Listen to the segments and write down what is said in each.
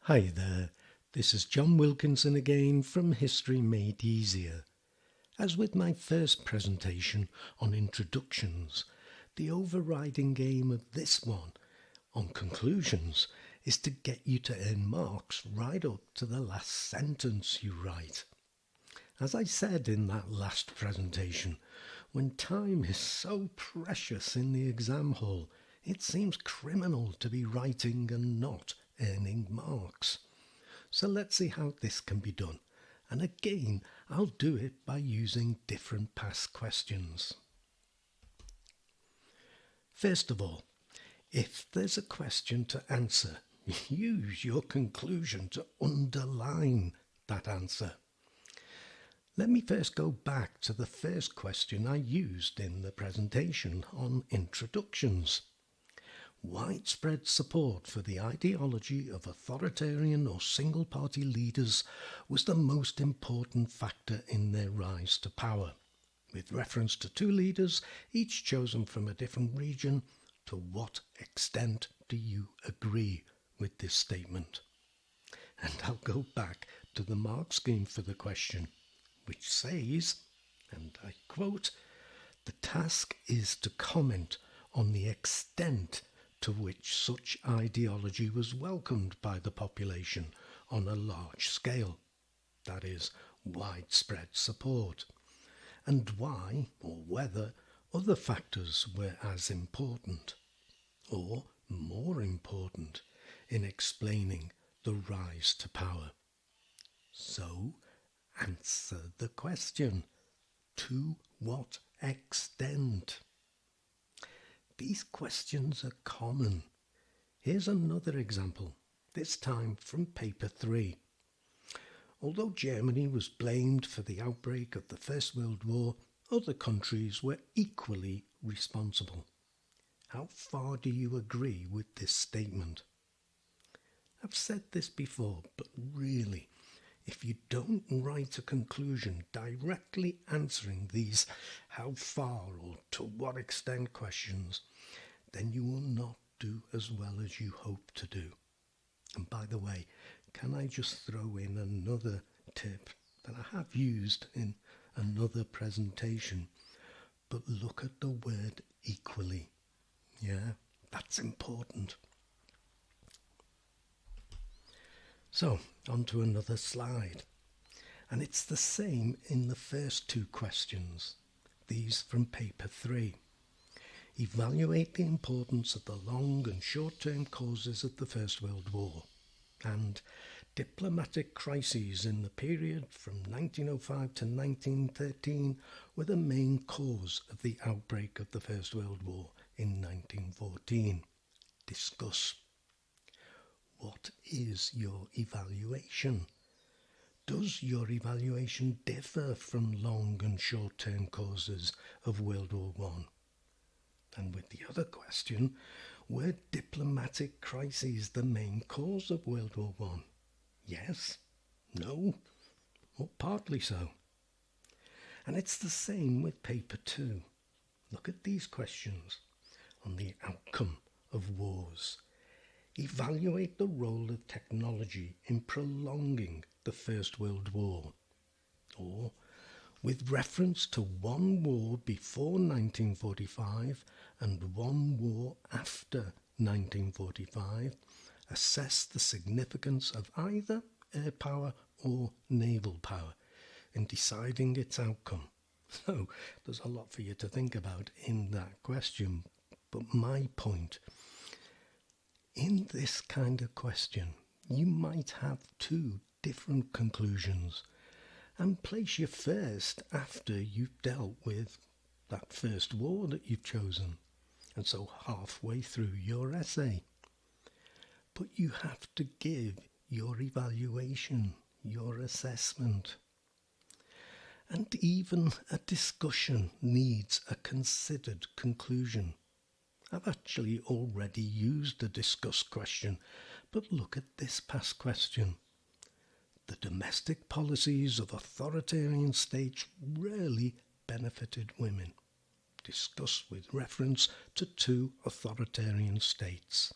Hi there, this is John Wilkinson again from History Made Easier. As with my first presentation on introductions, the overriding aim of this one on conclusions is to get you to earn marks right up to the last sentence you write. As I said in that last presentation, when time is so precious in the exam hall, it seems criminal to be writing and not earning marks. So let's see how this can be done. And again, I'll do it by using different past questions. First of all, if there's a question to answer, use your conclusion to underline that answer. Let me first go back to the first question I used in the presentation on introductions. Widespread support for the ideology of authoritarian or single-party leaders was the most important factor in their rise to power, with reference to two leaders, each chosen from a different region. To what extent do you agree with this statement? And I'll go back to the mark scheme for the question, which says, and I quote, "The task is to comment on the extent to which such ideology was welcomed by the population on a large scale, that is, widespread support, and why or whether other factors were as important or more important in explaining the rise to power." So, answer the question. To what extent? These questions are common. Here's another example, this time from paper 3. Although Germany was blamed for the outbreak of the First World War, other countries were equally responsible. How far do you agree with this statement? I've said this before, but really, if you don't write a conclusion directly answering these how far or to what extent questions, then you will not do as well as you hope to do. And by the way, can I just throw in another tip that I have used in another presentation? But look at the word equally. Yeah, that's important. So, on to another slide. And it's the same in the first two questions, these from paper 3. Evaluate the importance of the long and short-term causes of the First World War and diplomatic crises in the period from 1905 to 1913 were the main cause of the outbreak of the First World War in 1914. Discuss. What is your evaluation? Does your evaluation differ from long and short-term causes of World War I? And with the other question, were diplomatic crises the main cause of World War I? Yes? No? Or partly so? And it's the same with paper 2. Look at these questions on the outcome of wars. Evaluate the role of technology in prolonging the First World War. Or, with reference to one war before 1945 and one war after 1945, assess the significance of either air power or naval power in deciding its outcome. So, there's a lot for you to think about in that question. But my point, in this kind of question, you might have two different conclusions and place your first after you've dealt with that first war that you've chosen, and so halfway through your essay. But you have to give your evaluation, your assessment. And even a discussion needs a considered conclusion. I've actually already used a discuss question, but look at this past question. The domestic policies of authoritarian states rarely benefited women. Discuss with reference to two authoritarian states.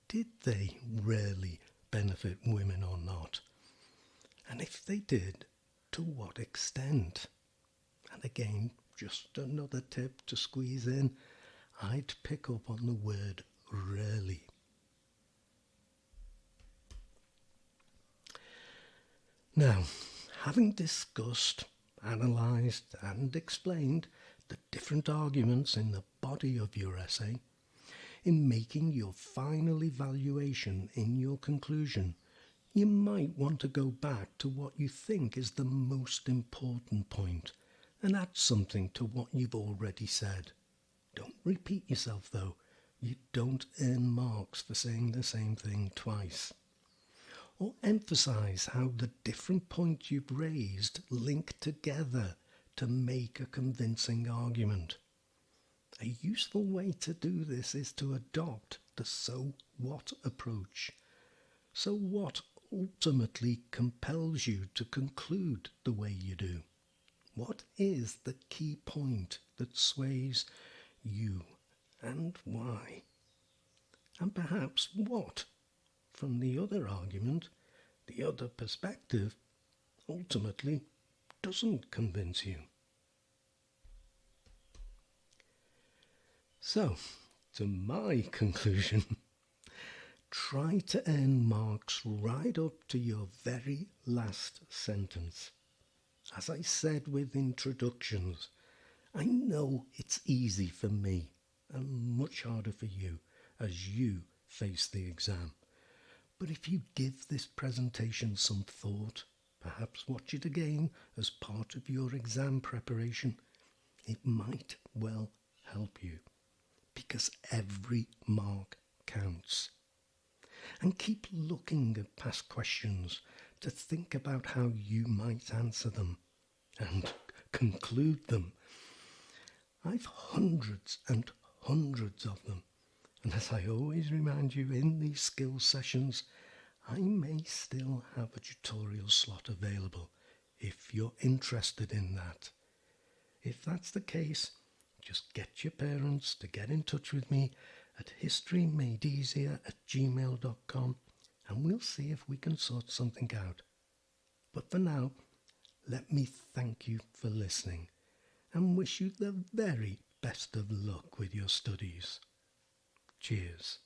Did they rarely benefit women or not? And if they did, to what extent? And again, just another tip to squeeze in, I'd pick up on the word rarely. Now, having discussed, analysed and explained the different arguments in the body of your essay, in making your final evaluation in your conclusion, you might want to go back to what you think is the most important point and add something to what you've already said. Don't repeat yourself though. You don't earn marks for saying the same thing twice. Or emphasise how the different points you've raised link together to make a convincing argument. A useful way to do this is to adopt the so what approach. So what ultimately compels you to conclude the way you do? What is the key point that sways you and why? And perhaps what, from the other argument, the other perspective, ultimately doesn't convince you. So, to my conclusion, try to earn marks right up to your very last sentence. As I said with introductions, I know it's easy for me and much harder for you as you face the exam. But if you give this presentation some thought, perhaps watch it again as part of your exam preparation, it might well help you. Because every mark counts. And keep looking at past questions to think about how you might answer them and conclude them. I've hundreds and hundreds of them, and as I always remind you in these skills sessions, I may still have a tutorial slot available if you're interested in that. If that's the case, just get your parents to get in touch with me at historymadeeasier@gmail.com and we'll see if we can sort something out. But for now, let me thank you for listening and wish you the very best of luck with your studies. Cheers.